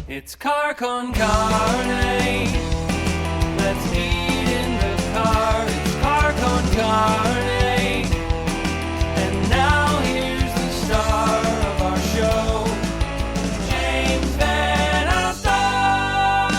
It's car con carne. Let's eat in the car. It's car con carne. And now here's the star of our show, James Van Alstyne.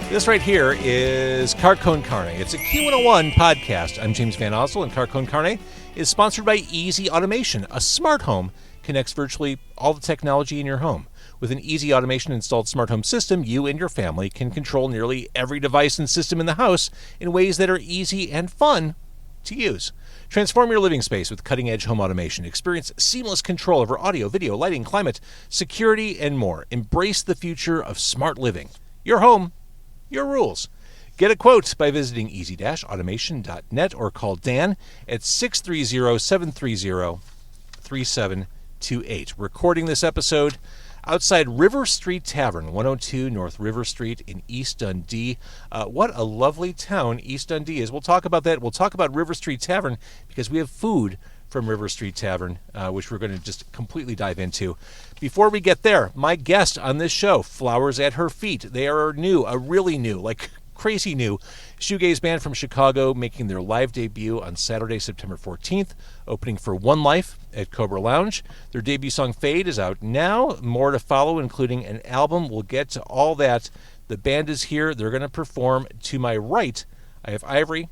This right here is Car con Carne. It's a Q101 podcast. I'm James Van Alstyne, and Car con Carne is sponsored by Easy Automation. A smart home connects virtually all the technology in your home. With an Easy Automation installed smart home system, you and your family can control nearly every device and system in the house in ways that are easy and fun to use. Transform your living space with cutting-edge home automation. Experience seamless control over audio, video, lighting, climate, security, and more. Embrace the future of smart living. Your home, your rules. Get a quote by visiting easy-automation.net or call Dan at 630-730-3728. Recording this episode outside River Street Tavern, 102 North River Street in East Dundee. What a lovely town East Dundee is. We'll talk about that. We'll talk about River Street Tavern because we have food from River Street Tavern, which we're going to just completely dive into. Before we get there, my guest on this show, Flowers at Her Feet. They are new, a really new, like crazy new shoegaze band from Chicago, making their live debut on Saturday, September 14th, opening for ONELIFE at Cobra Lounge. Their debut song, Fade, is out now. More to follow, including an album. We'll get to all that. The band is here. They're going to perform. To my right, I have Ivory,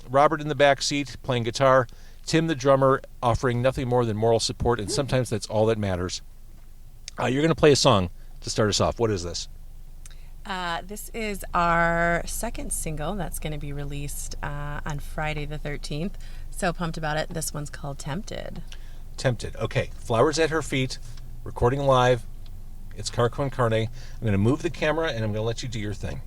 Robert in the back seat playing guitar, Tim the drummer offering nothing more than moral support, and sometimes that's all that matters. You're going to play a song to start us off. What is this? This is our second single that's going to be released on Friday the 13th. So pumped about it. This one's called Tempted. Tempted. Okay. Flowers at Her Feet, recording live. It's Car con Carne. I'm going to move the camera and I'm going to let you do your thing.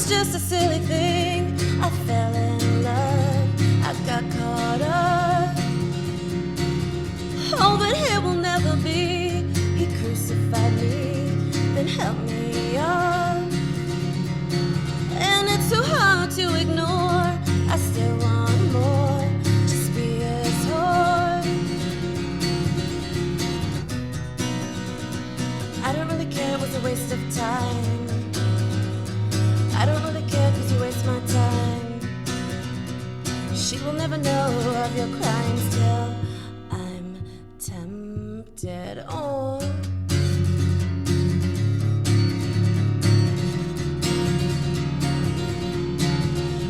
Just a silly thing. I fell in love. I got caught up. Oh, but it will never be. He crucified me, then helped me up. And it's so hard to ignore. I still want more. Just be his whore. I don't really care. It was a waste of time. I don't really care cause you waste my time. She will never know of your crimes till I'm tempted. Oh,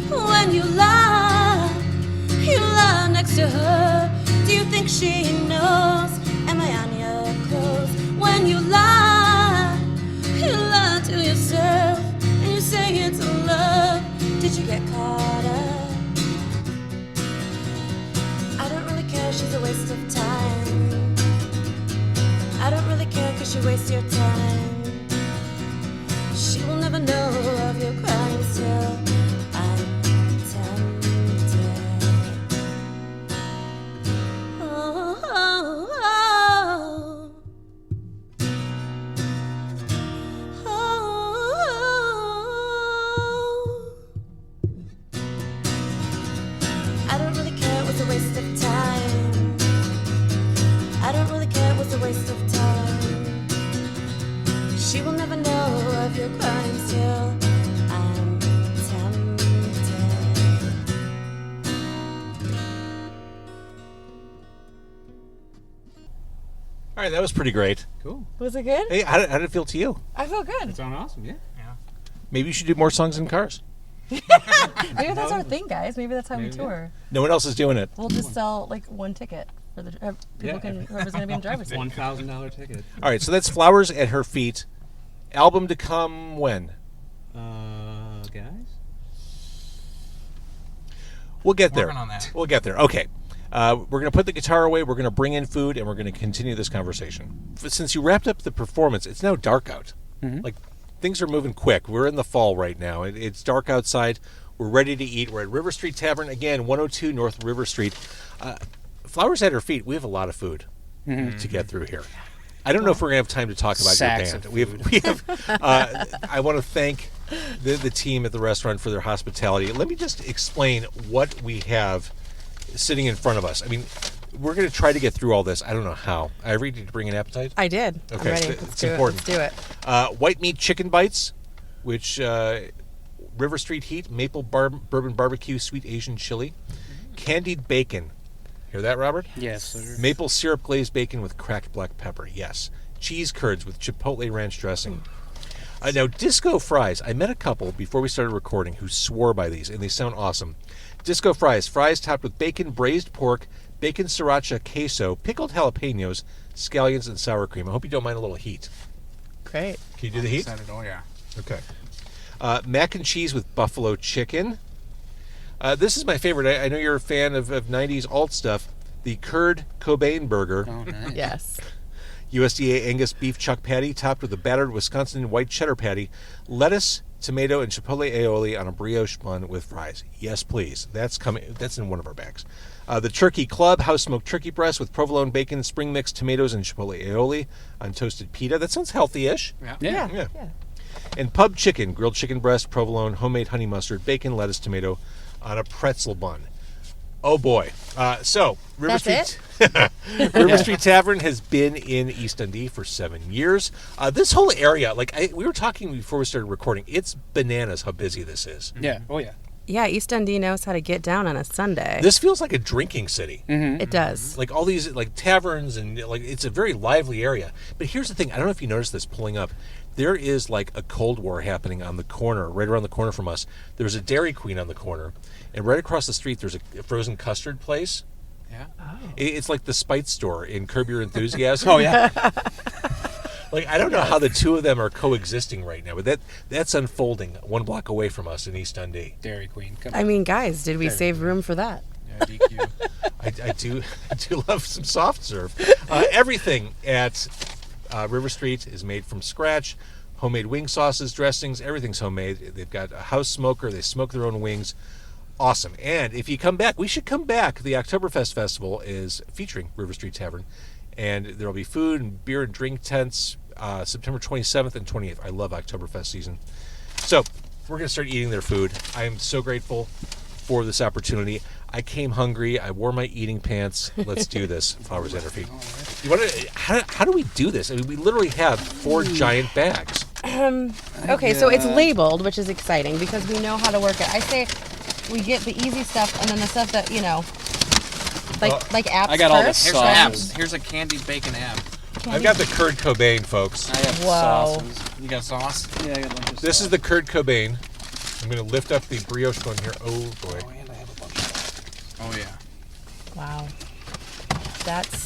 when you lie next to her. Do you think she knows? Am I on your clothes? When you lie to yourself. Say it's a love. Did you get caught up? I don't really care, she's a waste of time. I don't really care cause she wastes your time. She will never know of your crimes till I'm tempted. Oh, oh, oh. Waste of time. I don't really care, it was a waste of time. She will never know of your crimes till I'm tempted. All right, that was pretty great. Cool. Was it good? Hey, how did it feel to you? I feel good. It sounded awesome, yeah. Maybe you should do more songs in cars. Maybe that's our thing, guys. Maybe that's how we tour. No one else is doing it. We'll just sell like one ticket for the people whoever's going to be in the driver's seat. $1,000 ticket. All right, so that's Flowers at Her Feet. Album to come when? Guys? We'll get there. Working on that. We'll get there. Okay. We're going to put the guitar away, we're going to bring in food, and we're going to continue this conversation. Since you wrapped up the performance, it's now dark out. Mm-hmm. Like, things are moving quick. We're in the fall right now. It's dark outside. We're ready to eat. We're at River Street Tavern, again, 102 North River Street. Flowers at Her Feet, we have a lot of food to get through here. I don't know if we're going to have time to talk about Sacks your band. of We have I want to thank the team at the restaurant for their hospitality. Let me just explain what we have sitting in front of us. I mean, we're going to try to get through all this. I don't know how. Ivory, did you bring an appetite? I did. Okay, I'm ready. it's Let's do important. it. Let's do it. White meat chicken bites, which River Street Heat, maple bourbon barbecue, sweet Asian chili, candied bacon. Hear that, Robert? Yes, sir. Maple syrup glazed bacon with cracked black pepper. Yes. Cheese curds with chipotle ranch dressing. Now, disco fries. I met a couple before we started recording who swore by these, and they sound awesome. Disco fries. Fries topped with bacon, braised pork, bacon sriracha queso, pickled jalapenos, scallions, and sour cream. I hope you don't mind a little heat. Great. Can you do the heat? Excited. Oh, yeah. Okay. Mac and cheese with buffalo chicken. This is my favorite. I know you're a fan of 90s alt stuff. The Curd Cobain burger. Oh, nice. Yes. USDA Angus beef chuck patty topped with a battered Wisconsin white cheddar patty, lettuce, tomato, and chipotle aioli on a brioche bun with fries. Yes, please. That's coming. That's in one of our bags. The Turkey Club house smoked turkey breast with provolone bacon, spring mix, tomatoes, and chipotle aioli on toasted pita. That sounds healthy-ish. Yeah. Yeah. And pub chicken, grilled chicken breast, provolone, homemade honey mustard, bacon, lettuce, tomato on a pretzel bun. Oh boy. So River That's Street River Street Tavern has been in East Dundee for 7 years. This whole area, we were talking before we started recording, it's bananas how busy this is. Yeah. Oh, yeah. Yeah, East Dundee knows how to get down on a Sunday. This feels like a drinking city. It does. Like all these taverns and it's a very lively area. But here's the thing, I don't know if you noticed this pulling up. There is like a Cold War happening on the corner, right around the corner from us. There's a Dairy Queen on the corner, and right across the street there's a frozen custard place. Yeah. It's like the Spite store in Curb Your Enthusiasm. Oh, yeah. I don't know how the two of them are coexisting right now, but that's unfolding 1 block away from us in East Dundee. Dairy Queen. Come I on. mean, guys, did we save room for that? Yeah, DQ. I do love some soft serve. Everything at River Street is made from scratch. Homemade wing sauces, dressings, everything's homemade. They've got a house smoker. They smoke their own wings. Awesome. And if you come back, we should come back. The Oktoberfest Festival is featuring River Street Tavern. And there will be food and beer and drink tents September 27th and 28th. I love Oktoberfest season. So we're going to start eating their food. I am so grateful for this opportunity. I came hungry. I wore my eating pants. Let's do this. Flowers at Her Feet. You want to? How do we do this? I mean, we literally have 4 giant bags. Okay, so it's labeled, which is exciting because we know how to work it. I say we get the easy stuff and then the stuff that, like apps I got all the first. Here's Apps. Here's a candied bacon app. I've got the Curd Cobain, folks. I have Whoa. sauces. You got sauce? Yeah, I got a bunch of This sauce. is the Curd Cobain. I'm going to lift up the brioche bun here. Oh, boy. Oh, and I have a bunch of sauce. Oh, yeah. Wow. That's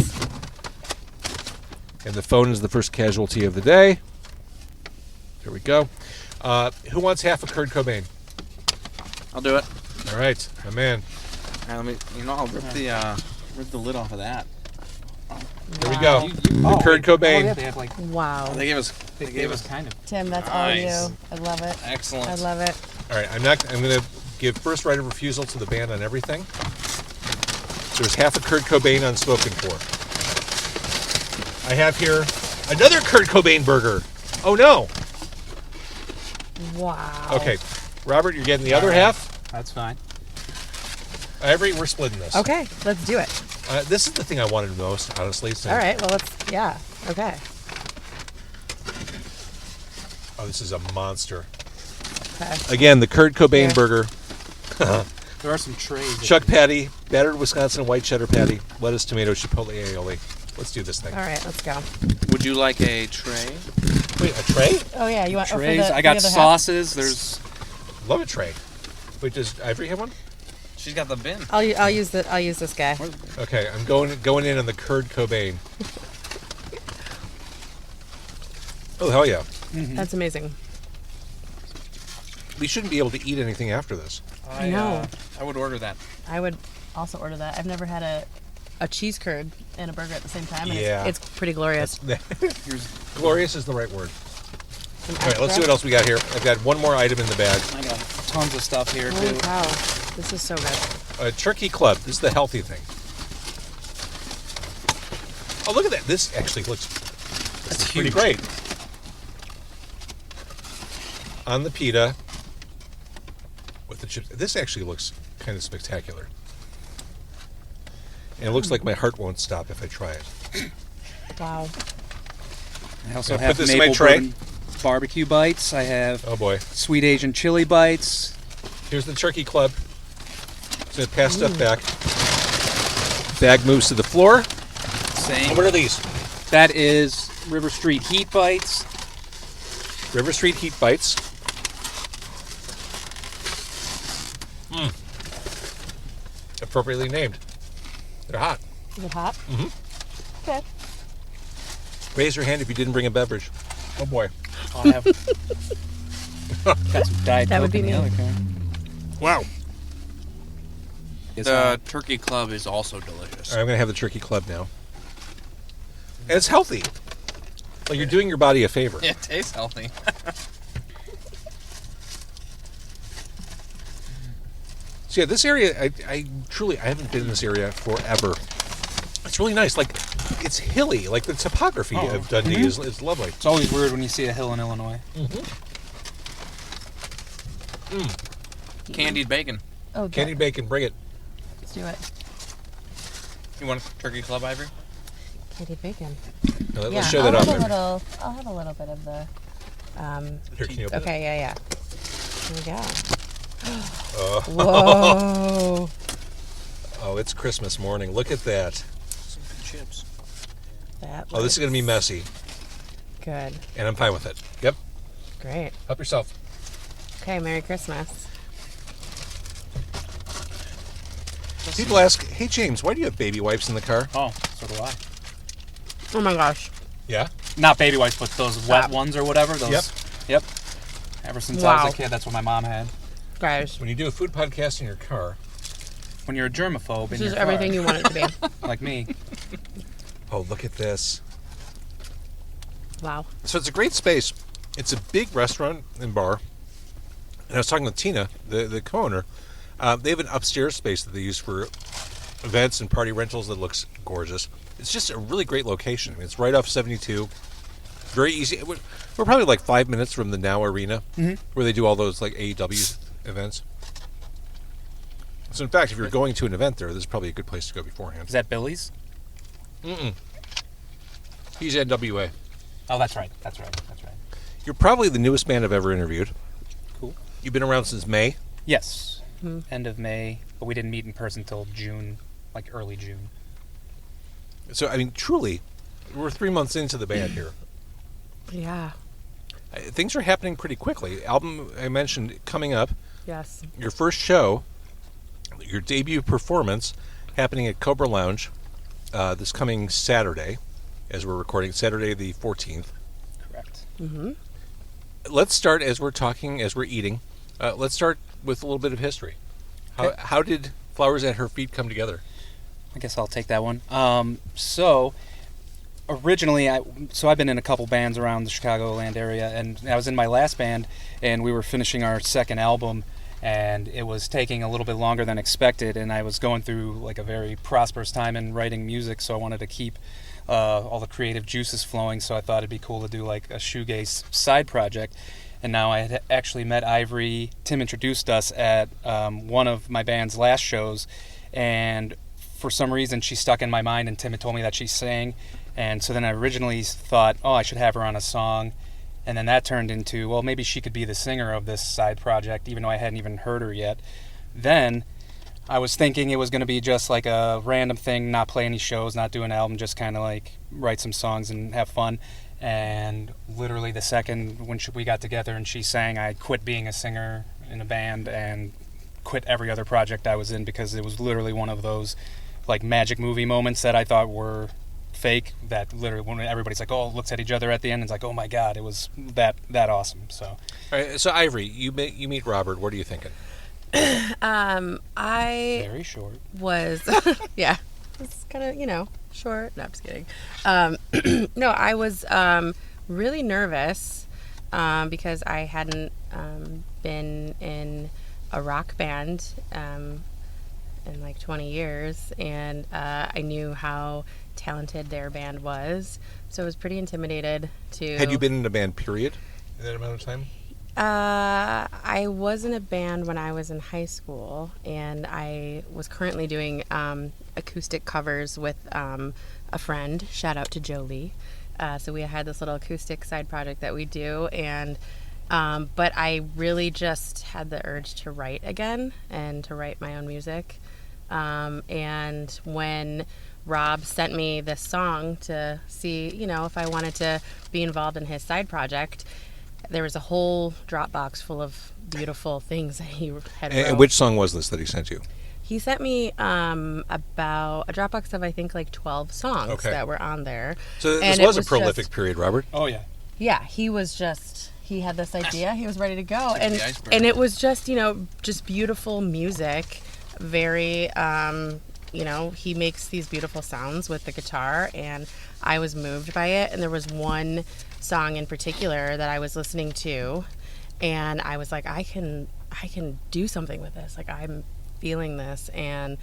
And the phone is the first casualty of the day. There we go. Who wants half a Curd Cobain? I'll do it. All right, my man. All right, I'll rip the lid off of that. Here we go. The Curd Cobain. Oh, yeah, they have like... wow. They gave us kind of. Tim, that's all Nice. you. I love it. Excellent. I love it. All right, I'm going to give first right of refusal to the band on everything. There's half a Curd Cobain unspoken for. I have here another Curd Cobain burger. Oh, no. Wow. Okay, Robert, you're getting the other half. That's fine. Ivory, we're splitting this. Okay, let's do it. This is the thing I wanted most, honestly. So. All right, well, yeah. Okay. Oh, this is a monster. Okay. Again, the Curd Cobain Here. burger. There are some trays. Chuck patty, battered Wisconsin white cheddar patty, lettuce, tomato, chipotle aioli. Let's do this thing. All right, let's go. Would you like a tray? Wait, a tray? Oh, yeah, you want for Trays. the I got other half? sauces. There's... Love a tray. Wait, does Ivory have one? She's got the bin. I'll use this guy. Okay, I'm going in on the Curd Cobain. Oh, hell yeah. That's amazing. We shouldn't be able to eat anything after this. I know. I would order that. I would also order that. I've never had a cheese curd and a burger at the same time, and Yeah. it's pretty glorious. Glorious is the right word. Some All right, let's see extra. what else we got here. I've got one more item in the bag. I got tons of stuff here Holy too. cow. This is so good. Turkey Club. This is the healthy thing. Oh, look at that. This actually looks That's pretty huge. great. On the pita with the chips. This actually looks kind of spectacular. And it looks like my heart won't stop if I try it. Wow. I also Can I have put this in my maple tray? bourbon barbecue bites. I have Oh boy. sweet Asian chili bites. Here's the Turkey Club. Just gonna pass stuff back. Bag moves to the floor. Same. What are these? That is River Street Heat Bites. River Street Heat Bites. Appropriately named. They're hot. Is it hot? Mm-hmm. Okay. Raise your hand if you didn't bring a beverage. Oh boy. I'll have got some Diet That Coke would be in the me. other car. Wow. It's The Turkey Club is also delicious. All right, I'm gonna have the Turkey Club now. And it's healthy. Like you're doing your body a favor. It tastes healthy. So yeah, this area, I truly, I haven't been in this area forever. It's really nice. Like, it's hilly. Like the topography Oh. of Dundee is lovely. It's always weird when you see a hill in Illinois. Candied bacon. Oh, Candied bacon, bring it. Let's do it. You want Turkey Club, Ivory? Candied bacon. Now, Yeah, let's show that off. Ivory. I'll have a little bit of the. Here, can you open Okay, yeah. Here we go. Oh. Whoa. Oh, it's Christmas morning. Look at that. Some good chips. That Oh, this is going to be looks messy. good. And I'm fine with it. Yep. Great. Help yourself. Okay, Merry Christmas. People ask, hey, James, why do you have baby wipes in the car? Oh, so do I. Oh my gosh. Yeah? Not baby wipes, but those wet Stop. ones or whatever. Those, Yep. Yep. Ever since I Wow. was a kid, that's what my mom had. Guys, When you do a food podcast in your car, When you're a germaphobe this in is your everything car, you want it to be. like me. oh, look at this. Wow. So it's a great space. It's a big restaurant and bar. And I was talking with Tina, the co-owner. They have an upstairs space that they use for events and party rentals that looks gorgeous. It's just a really great location. I mean, it's right off 72. Very easy. We're probably like 5 minutes from the Now Arena, where they do all those like AEW events. So in fact, if you're going to an event there, this is probably a good place to go beforehand. Is that Billy's? He's NWA. Oh, that's right. That's right. That's right. You're probably the newest band I've ever interviewed. Cool. You've been around since May. Yes. End of May, but we didn't meet in person until June, like early June. So, I mean, truly, we're 3 months into the band here. Yeah. Things are happening pretty quickly. Album, I mentioned, coming up. Yes. Your first show, your debut performance, happening at Cobra Lounge this coming Saturday, as we're recording, Saturday the 14th. Correct. Let's start, as we're talking, as we're eating, let's start with a little bit of history. Okay. How did Flowers at Her Feet come together? I guess I'll take that one. So originally, I've been in a couple bands around the Chicagoland area, and I was in my last band, and we were finishing our second album, and it was taking a little bit longer than expected, and I was going through like a very prosperous time in writing music, so I wanted to keep all the creative juices flowing, so I thought it'd be cool to do like a shoegaze side project. And now I had actually met Ivory. Tim introduced us at one of my band's last shows, and for some reason she stuck in my mind, and Tim had told me that she sang, and so then I originally thought, oh, I should have her on a song, and then that turned into, well, maybe she could be the singer of this side project, even though I hadn't even heard her yet. Then I was thinking it was going to be just like a random thing, not play any shows, not do an album, just kind of like write some songs and have fun. And literally the second when we got together and she sang, I quit being a singer in a band and quit every other project I was in, because it was literally one of those like magic movie moments that I thought were fake, that literally when everybody's like, oh, looks at each other at the end, it's like, oh my god, it was that awesome. So All right, so Ivory, you meet Robert. What are you thinking? I very short. was, yeah, it's kind of, short. No, I'm just kidding. No, I was really nervous because I hadn't been in a rock band in like 20 years, and I knew how talented their band was, so I was pretty intimidated to... Had you been in a band, period, in that amount of time? I was in a band when I was in high school, and I was currently doing acoustic covers with a friend. Shout out to Jolie. So we had this little acoustic side project that we do, and but I really just had the urge to write again and to write my own music. And when Rob sent me this song to see, if I wanted to be involved in his side project, there was a whole Dropbox full of beautiful things that he had wrote. And which song was this that he sent you? He sent me about a Dropbox of, I think, like 12 songs that were on there. So and this was a prolific period, Robert? Oh, yeah. Yeah, he had this idea. He was ready to go. Tip of the iceberg. And it was just, just beautiful music. Very, he makes these beautiful sounds with the guitar, and I was moved by it. And there was one song in particular that I was listening to, and I was like, I can do something with this. Like, I'm feeling this. And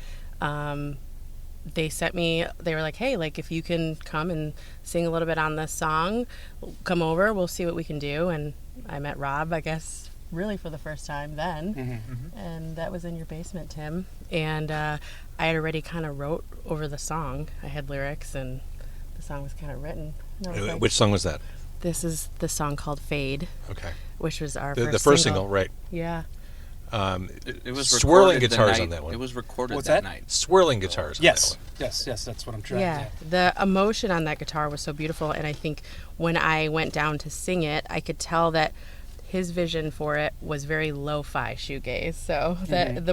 they were like, hey, like, if you can come and sing a little bit on this song, come over, we'll see what we can do. And I met Rob, I guess, really for the first time then. And that was in your basement, Tim. And I had already kind of wrote over the song. I had lyrics, and the song was kind of written. Which song was that? This is the song called Fade. Okay. Which was our the first single, right? Yeah. It was swirling recorded the guitars night- on that one. It was recorded What's that that? night. Swirling guitars on Yes. that one. Yes, that's what I'm trying Yeah, the emotion on that guitar was so beautiful, and I think when I went down to sing it, I could tell that his vision for it was very lo-fi shoegaze, so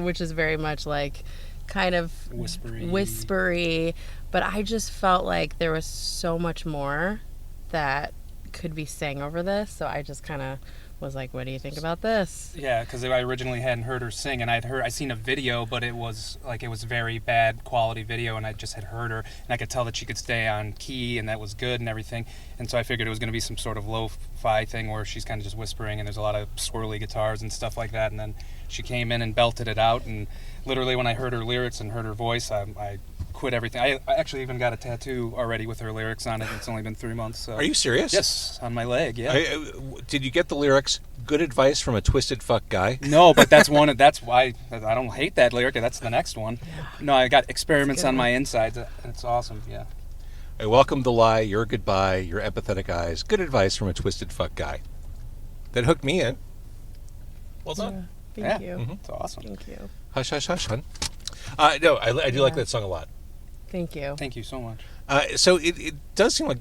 which is very much like kind of whispery, but I just felt like there was so much more that could be sang over this, so I just kind of was like, what do you think about this? Yeah, because I originally hadn't heard her sing, and I seen a video, but it was very bad quality video, and I just had heard her, and I could tell that she could stay on key, and that was good and everything, and so I figured it was going to be some sort of lo-fi thing where she's kind of just whispering, and there's a lot of swirly guitars and stuff like that, and then she came in and belted it out, and literally when I heard her lyrics and heard her voice, I quit everything. I actually even got a tattoo already with her lyrics on it. It's only been 3 months. So. Are you serious? Yes, on my leg. Yeah. Did you get the lyrics? Good advice from a twisted fuck guy. No, but that's one. That's why I don't hate that lyric. That's the next one. Yeah. No, I got experiments on my insides. It's awesome. Yeah. I welcome the lie, your goodbye, your empathetic eyes. Good advice from a twisted fuck guy. That hooked me in. Well done. Thank you. Mm-hmm. It's awesome. Thank you. Hush, hush, hush, hun. No, I do like that song a lot. Thank you. Thank you so much. So it does seem like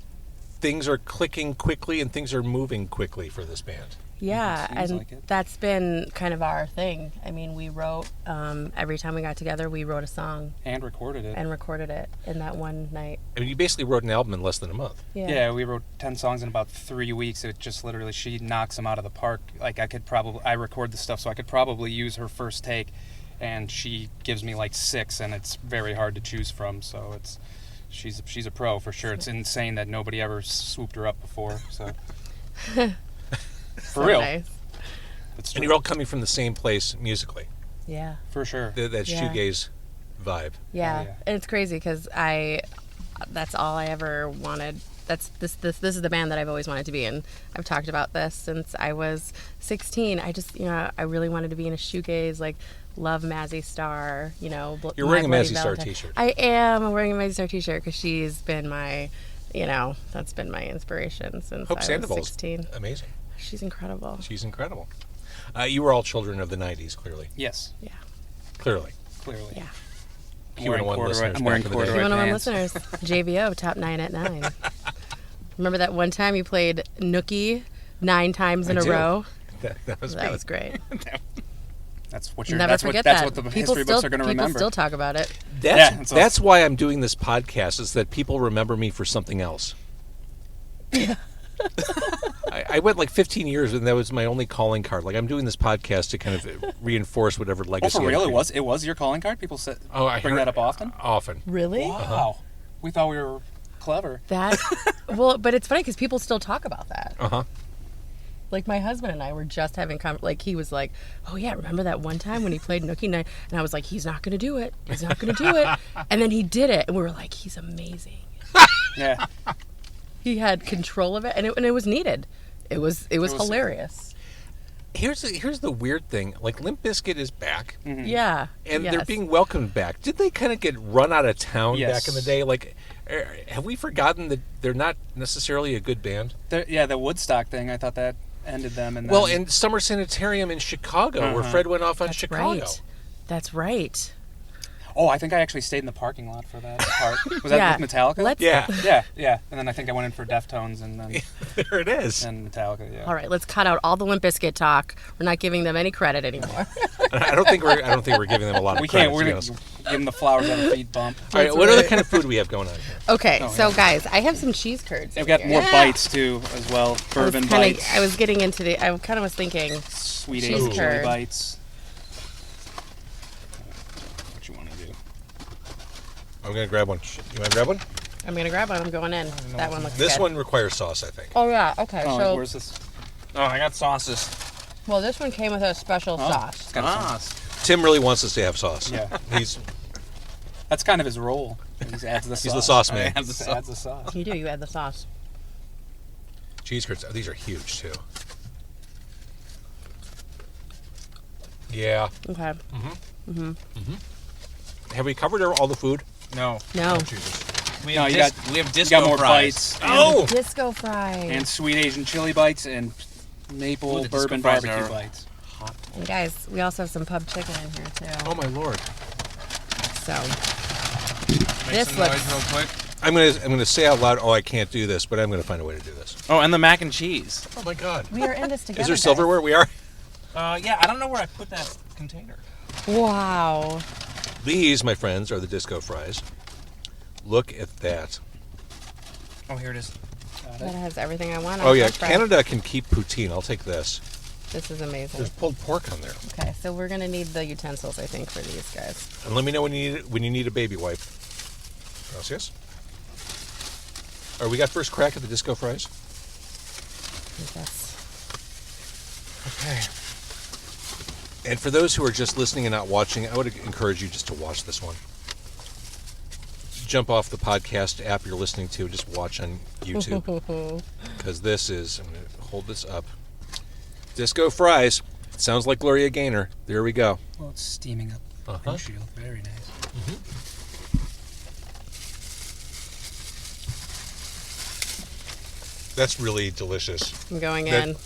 things are clicking quickly and things are moving quickly for this band. Yeah, Seems and like it. that's been kind of our thing. I mean, we wrote, every time we got together, we wrote a song And recorded it. and recorded it in that one night. I mean, you basically wrote an album in less than a month. Yeah, we wrote 10 songs in about 3 weeks. It just literally, she knocks them out of the park. Like, I record the stuff, so I could probably use her first take, and she gives me like 6, and it's very hard to choose from. So she's a pro for sure. It's insane that nobody ever swooped her up before. So for real, Nice. it's And you're all coming from the same place musically. Yeah. for sure. That Yeah. shoegaze vibe. Yeah. yeah. And it's crazy because that's all I ever wanted. This is the band that I've always wanted to be in. I've talked about this since I was 16. I just, I really wanted to be in a shoegaze, like, love Mazzy Star, You're wearing a My Bloody Mazzy Star Valentine. t-shirt. I am. I'm wearing a Mazzy Star t-shirt because she's been my, that's been my inspiration since Hope I was Sandoval's 16. amazing. She's incredible. She's incredible. You were all children of the 90s, clearly. Yes, Yeah. Clearly. clearly. Yeah. Q1 listeners I'm wearing back in the day. corduroy Q101 pants. listeners, JVO, top 9 at 9. Remember that one time you played Nookie 9 times in I a do. row? That was That me. was great. That's what Never forget that's that. what the People history still, books are going to people remember. still talk about it. That's Yeah, it's why I'm doing this podcast, is that people remember me for something else. I went like 15 years, and that was my only calling card. Like, I'm doing this podcast to kind of reinforce whatever Oh, legacy. for real? I It was your calling card? People said I bring heard- that up often? Often. Really? Wow. We thought we were clever. That, well, but it's funny because people still talk about that. Uh huh. Like my husband and I were just having like he was like, "Oh yeah, remember that one time when he played Nookie Night?" And I was like, "He's not going to do it. He's not going to do it." And then he did it, and we were like, "He's amazing." Yeah. He had control of it, and it was needed. It was hilarious. Here's the weird thing. Like Limp Bizkit is back, Yeah. and they're yes. being welcomed back. Did they kind of get run out of town Yes. back in the day? Like, have we forgotten that they're not necessarily a good band? The Woodstock thing, I thought that ended them. And Well, and Summer Sanitarium in Chicago, where Fred went off on That's Chicago. right. That's right. Oh, I think I actually stayed in the parking lot for that part. Was that with Metallica? Yeah. Yeah. And then I think I went in for Deftones and then There it is. and Metallica. Yeah. All right, let's cut out all the Limp Bizkit talk. We're not giving them any credit anymore. I don't think we're giving them a lot of We credit. can't. We're to be gonna honest. give them the flowers on the feet bump. All right, what other kind of food do we have going on here? Okay, Oh, so yeah. guys, I have some cheese curds. They've got more Yeah. bites too, as well. Bourbon bites, I was getting into I kind of was thinking, sweet cheese Asian chili curd. bites. What you want to do? I'm gonna grab one. You want to grab one? I'm going to grab one. I'm going in. That one looks This good. one requires sauce, I think. Oh, yeah. Okay. Oh, So, where's this? Oh, I got sauces. well, this one came with a special sauce. It's got some- Tim really wants us to have sauce. Yeah. He's That's kind of his role. He just adds the sauce. He's the sauce man. I have the Just sauce. adds the sauce. You do. You add the sauce. Cheese curds. Oh, these are huge too. Yeah. Okay. Have we covered all the food? No. No. Jesus. We No, have, you dis- got- we have You disco got more fries. bites. And, Oh! Disco fries. and sweet Asian chili bites and maple Ooh, the disco bourbon fries barbecue are- bites. And guys, we also have some pub chicken in here, too. Oh my lord. So, Make This some looks- noise real quick. I'm gonna say out loud. Oh, I can't do this, but I'm gonna find a way to do this. Oh, and the mac and cheese. Oh my god. we are in this together. Is there guys. silverware? We are. Yeah, I don't know where I put that container. Wow. These, my friends, are the disco fries. Look at that. Oh, here it is. That has everything I want. Oh on yeah, French fries. Canada can keep poutine. I'll take this. This is amazing. There's pulled pork on there. Okay, so we're gonna need the utensils, I think, for these guys. And let me know when you need a baby wipe. Gracias. All right, we got first crack at the disco fries. Yes. Okay. And for those who are just listening and not watching, I would encourage you just to watch this one. Jump off the podcast app you're listening to, just watch on YouTube. Because this is, I'm going to hold this up. Disco fries. It sounds like Gloria Gaynor. There we go. Well, it's steaming up. Uh-huh. Shield. Very nice. That's really delicious. I'm going That- in.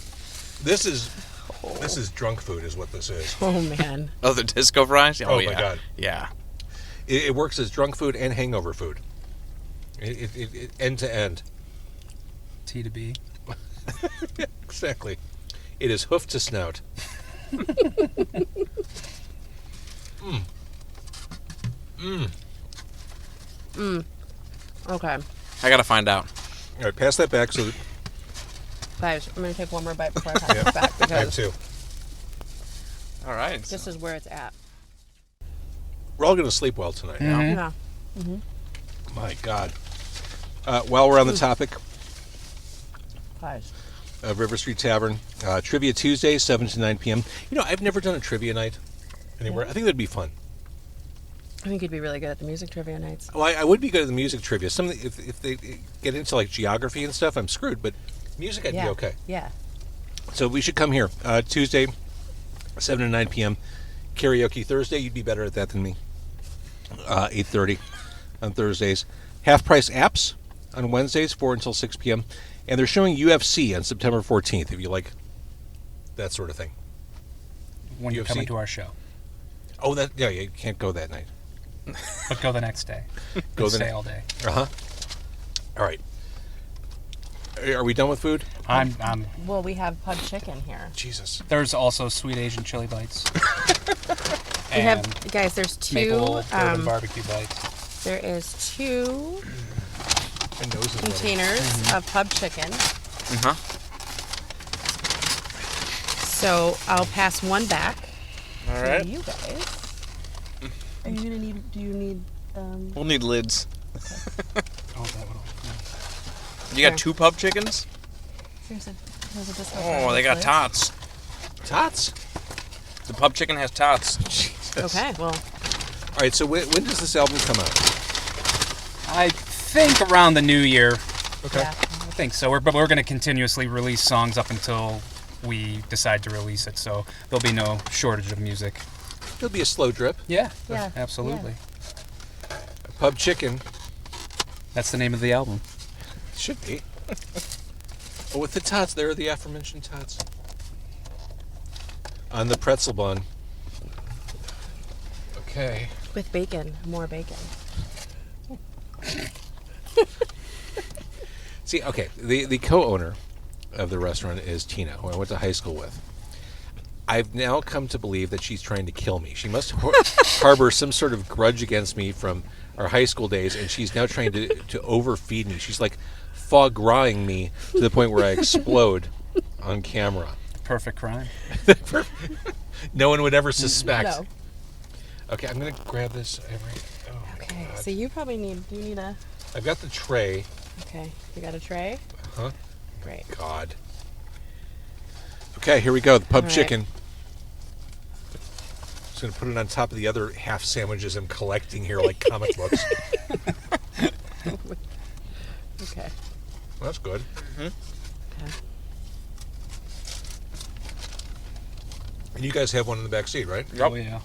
This is drunk food is what this is. Oh man. Oh, the disco fries? Oh, yeah. my God. Yeah. It works as drunk food and hangover food. It end to end. T to B. Exactly. It is hoof to snout. Okay. I gotta find out. All right, pass that back so that Guys, I'm gonna take one more bite before I pass it back I have because two. All right. this is where it's at. We're all going to sleep well tonight. Yeah. My God. While we're on the topic Guys. of River Street Tavern, Trivia Tuesday, 7 to 9 p.m. You know, I've never done a trivia night anywhere. I think that'd be fun. I think you'd be really good at the music trivia nights. Well, I would be good at the music trivia. If they get into like geography and stuff, I'm screwed. But music, I'd yeah. be okay. Yeah. So we should come here Tuesday, 7 to 9 p.m. Karaoke Thursday. You'd be better at that than me. 8:30 on Thursdays. Half price apps on Wednesdays, 4 until 6 p.m. And they're showing UFC on September 14th. If you like that sort of thing. When you're UFC? coming to our show. Oh, you can't go that night. But go the next day. Go the Stay ne- all day. All right. Are we done with food? I'm Well, we have pub chicken here. Jesus. There's also sweet Asian chili bites. We have, guys, there's two. maple bourbon barbecue bites. There is two My nose is running. containers of pub chicken. Uh-huh. So I'll pass one back All to right. you guys. Are you gonna need? Do you need? We'll need lids. Oh, that would all. You got Okay. 2 pub chickens? Here's a. Those are just Oh, they got tots. Tots. The pub chicken has tots. Jesus. Okay, well, All right, so when does this album come out? I think around the new year. Okay. yeah. I think so. We're going to continuously release songs up until we decide to release it, so there'll be no shortage of music. It'll be a slow drip. Yeah, Yeah, absolutely. Pub Chicken. That's the name of the album. Should be. Oh, with the tots, there are the aforementioned tots. On the pretzel bun. Okay. With bacon, more bacon. See, okay, the co-owner of the restaurant is Tina, who I went to high school with. I've now come to believe that she's trying to kill me. She must harbor some sort of grudge against me from our high school days, and she's now trying to overfeed me. She's like foie grasing me to the point where I explode on camera. Perfect crime. No one would ever suspect. No. Okay, I'm going to grab this. Ivory. Oh, my Okay, God. so you need a... I've got the tray. Okay, you got a tray? Huh? Great. God. Okay, here we go. The pub All right. chicken. Just going to put it on top of the other half sandwiches I'm collecting here like comic books. Okay. Well, that's good. Okay. And you guys have one in the back seat, right? Oh, yeah.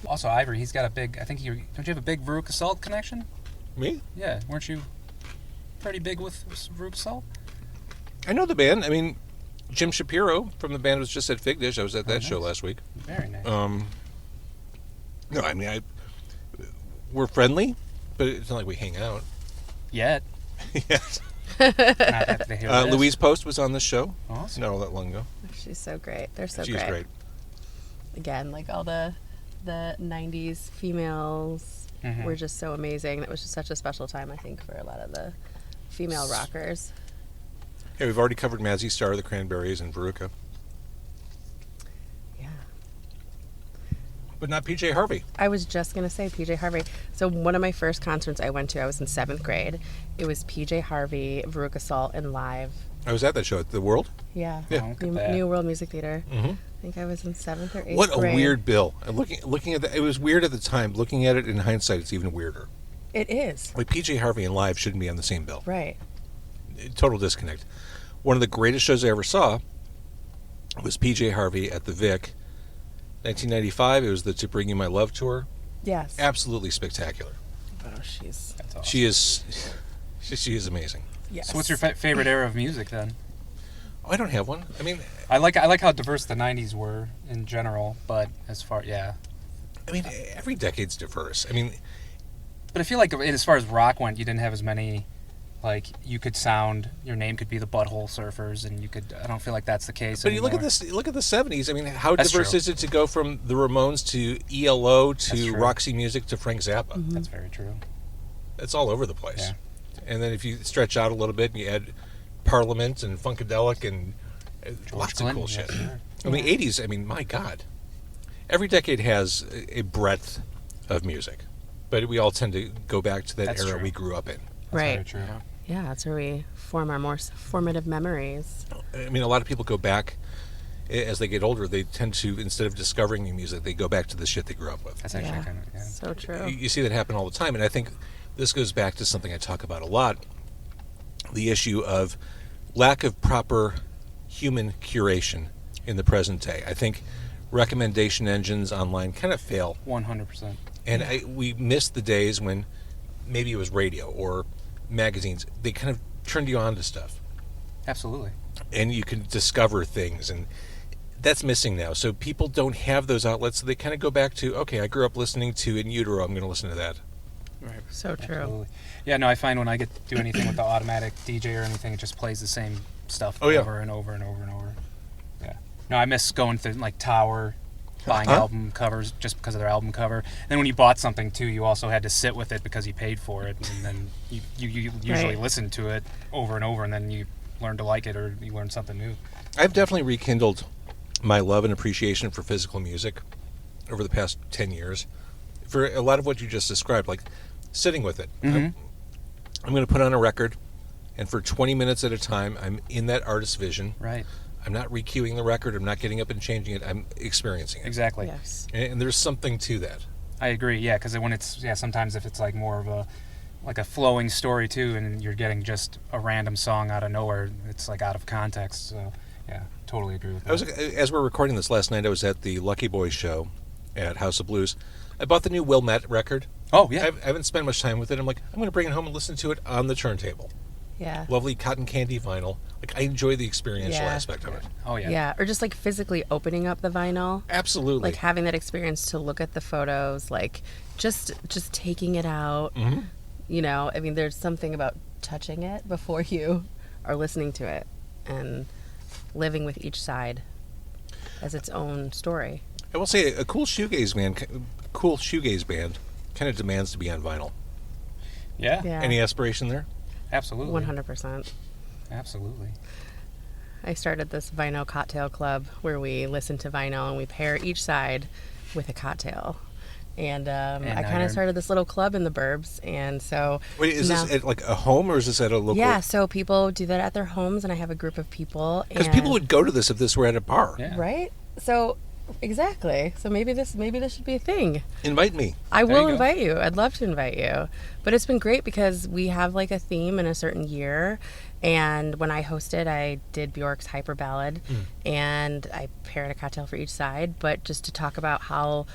Also, Ivory, he's got a big, I think don't you have a big Veruca Salt connection? Me? Yeah, weren't you pretty big with Veruca Salt? I know the band. I mean, Jim Shapiro from the band was just at Fig Dish. I was at that nice. show last week. Very nice. No, I mean, we're friendly, but it's not like we hang out. Yet. Yes. Not that they hear this. Louise Post was on this show. Awesome. Not all that long ago. She's so great. They're so She's great. Again, like all the 90s females Mhm. were just so amazing. That was just such a special time, I think, for a lot of the female rockers. Yeah, we've already covered Mazzy Star, the Cranberries, and Veruca. Yeah. But not PJ Harvey. I was just going to say PJ Harvey. So one of my first concerts I went to, I was in 7th grade. It was PJ Harvey, Veruca Salt, and live. I was at that show at the World. Yeah. Yeah. Oh, look at that. New World Music Theater. Mm-hmm. I think I was in 7th or 8th What a grade. weird bill. And looking at that, it was weird at the time. Looking at it in hindsight, it's even weirder. It is. Like PJ Harvey and live shouldn't be on the same bill. Right. Total disconnect. One of the greatest shows I ever saw was PJ Harvey at the Vic. 1995. It was the To Bring You My Love tour. Yes. Absolutely spectacular. Oh, she's... That's awesome. She is amazing. Yes. So what's your favorite era of music then? Oh, I don't have one. I mean, I like how diverse the 90s were in general, but as far, yeah. every decade's diverse. I mean, But I feel like as far as rock went, you didn't have as many, like, you could sound, your name could be the Butthole Surfers, and you could, I don't feel like that's the case but you look at anymore. this. Look at the 70s. I mean, how That's diverse true. is it to go from the Ramones to ELO That's to true. Roxy Music to Frank Zappa? That's very true. It's all over the place. Yeah. And then if you stretch out a little bit and you add Parliament and Funkadelic and lots of cool Clinton, shit. yeah, sure. I mean, 80s, I mean, my God. Every decade has a breadth of music. But we all tend to go back to that That's era true. we grew up in. That's Right. very true. Yeah, that's where we form our more formative memories. I mean, a lot of people go back, as they get older, they tend to, instead of discovering new music, they go back to the shit they grew up with. That's actually Yeah. kind of, yeah. So true. You see that happen all the time, and I think this goes back to something I talk about a lot, the issue of lack of proper human curation in the present day. I think recommendation engines online kind of fail, 100%. and we miss the days when maybe it was radio or magazines. They kind of turned you on to stuff, Absolutely. and you can discover things, and that's missing now. So people don't have those outlets, so they kind of go back to, okay, I grew up listening to In Utero, I'm going to listen to that. So true. Absolutely. Yeah, no, I find when I get to do anything with the automatic DJ or anything, it just plays the same stuff Oh, yeah. over and over and over and over. Yeah. No, I miss going through like Tower, buying Huh? album covers just because of their album cover. And then when you bought something too, you also had to sit with it because you paid for it, and then you usually Right. listen to it over and over, and then you learn to like it or you learn something new. I've definitely rekindled my love and appreciation for physical music over the past 10 years. For a lot of what you just described, like sitting with it. Mhm. I'm going to put on a record. and for 20 minutes at a time, I'm in that artist's vision. Right. I'm not recuing the record. I'm not getting up and changing it. I'm experiencing it. Exactly. Yes. And there's something to that. I agree. Yeah, because when it's sometimes if it's like more of a flowing story too, and you're getting just a random song out of nowhere, it's like out of context. So yeah, totally agree with that. As we're recording this last night, I was at the Lucky Boys show at House of Blues. I bought the new Wilmette record. Oh yeah. I haven't spent much time with it. I'm like, I'm going to bring it home and listen to it on the turntable. Yeah. Lovely cotton candy vinyl. Like, I enjoy the experiential aspect of it. Oh yeah. Yeah, or just like physically opening up the vinyl. Absolutely. Like having that experience to look at the photos, like just taking it out. Mm-hmm. You know, I mean, there's something about touching it before you are listening to it and living with each side as its own story. I will say a cool shoegaze band kind of demands to be on vinyl. Yeah. Yeah. Any aspiration there? Absolutely. 100%. Absolutely. I started this vinyl cocktail club where we listen to vinyl and we pair each side with a cocktail. And I kind of started this little club in the burbs, and so Wait, is this at like a home or is this at a local? Yeah, so people do that at their homes, and I have a group of people. Because people would go to this if this were at a bar. Yeah. Right? So exactly. So maybe this should be a thing. Invite me. I There will you go. invite you. I'd love to invite you. But it's been great because we have like a theme in a certain year. And when I hosted, I did Bjork's Hyper Ballad, and I paired a cocktail for each side. But just to talk about how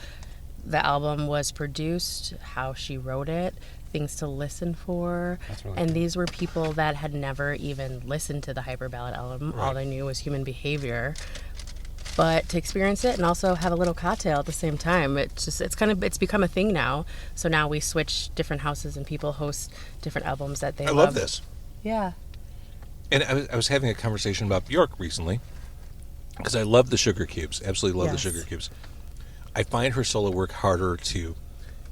the album was produced, how she wrote it, things to listen for. That's really and cool. these were people that had never even listened to the Hyper Ballad album. Right. All they knew was Human Behavior. But to experience it and also have a little cocktail at the same time, it's become a thing now. So now we switch different houses and people host different albums that they I love. love this. Yeah. And I was having a conversation about Bjork recently because I love the Sugar Cubes. Absolutely love the Yes. Sugar Cubes. I find her solo work harder to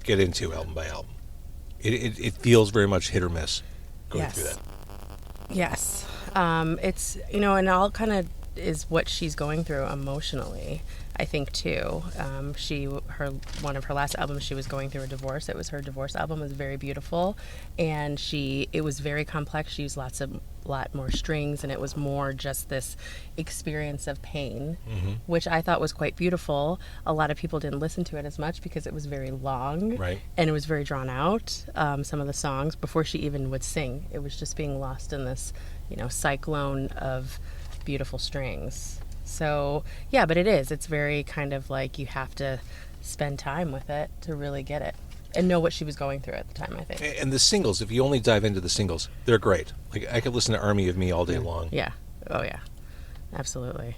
get into album by album. It feels very much hit or miss going through that. Yes. It's, and all kind of is what she's going through emotionally, I think, too. One of her last albums, she was going through a divorce. It was her divorce album. It was very beautiful, and it was very complex. She used lot more strings, and it was more just this experience of pain, which I thought was quite beautiful. A lot of people didn't listen to it as much because it was very long, Right. and it was very drawn out. Some of the songs before she even would sing, it was just being lost in this, cyclone of beautiful strings. So yeah, but it's very kind of like you have to spend time with it to really get it and know what she was going through at the time, I think. And the singles, if you only dive into the singles, they're great. Like, I could listen to Army of Me all day long. Yeah. Oh yeah, absolutely.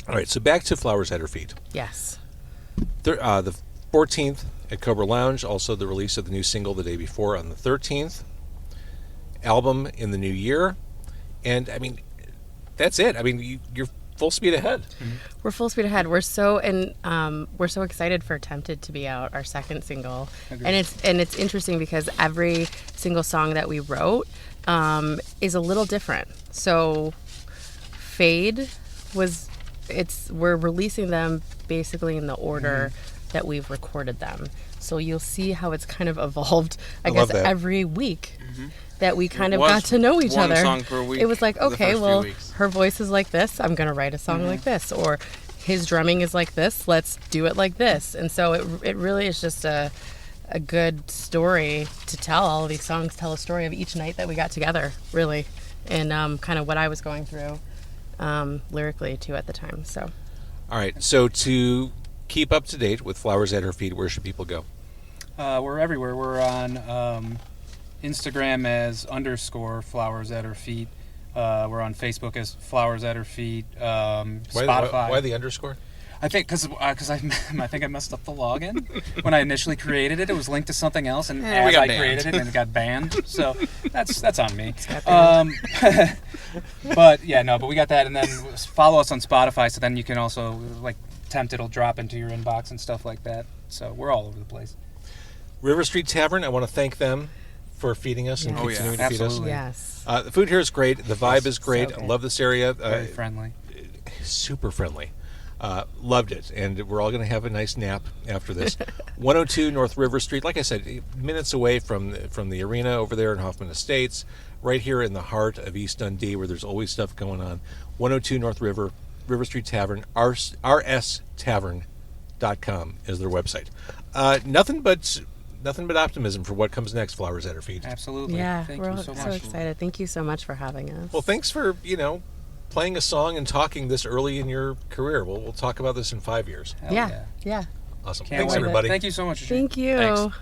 All right, so back to Flowers at Her Feet. Yes. The 14th at Cobra Lounge, also the release of the new single the day before on the 13th. Album in the new year. And, I mean, that's it. I mean, you're full speed ahead. We're full speed ahead. We're so excited for Tempted to be out, our second single. Agreed. And it's interesting because every single song that we wrote is a little different. So Fade we're releasing them basically in the order that we've recorded them. So you'll see how it's kind of evolved, I love guess, that. every week. That we kind of was got to know each one other. song per week It was like, the okay, first few well, weeks. her voice is like this. I'm going to write a song like this. Or his drumming is like this. Let's do it like this. And so it really is just a good story to tell. All of these songs tell a story of each night that we got together, really. And kind of what I was going through lyrically, too, at the time. So. All right, so to keep up to date with Flowers at Her Feet, where should people go? We're everywhere. We're on Instagram as _Flowers at Her Feet. We're on Facebook as Flowers at Her Feet. Spotify. Why the underscore? I think because I think I messed up the login when I initially created it. It was linked to something else, and as got I banned. created it, and it got banned. So that's on me. But we got that, and then follow us on Spotify. So then you can also Tempted will drop into your inbox and stuff like that. So we're all over the place. River Street Tavern, I want to thank them for feeding us and Yes. Oh, yeah. continuing to feed us. Absolutely. Yes. The food here is great. The vibe is great. so I good. love this area. Very friendly. Super friendly. Loved it, and we're all going to have a nice nap after this. 102 North River Street, like I said, minutes away from the arena over there in Hoffman Estates, right here in the heart of East Dundee, where there's always stuff going on. 102 North River Street Tavern, rstavern.com is their website. Nothing but optimism for what comes next, Flowers at Her Feet. Absolutely. Yeah, Thank we're you all so so much. excited. Thank you so much for having us. Well, thanks for, playing a song and talking this early in your career. We'll talk about this in 5 years. Hell yeah. Awesome. Can't Thanks, wait. everybody. Thank you so much. Thank you. Thanks.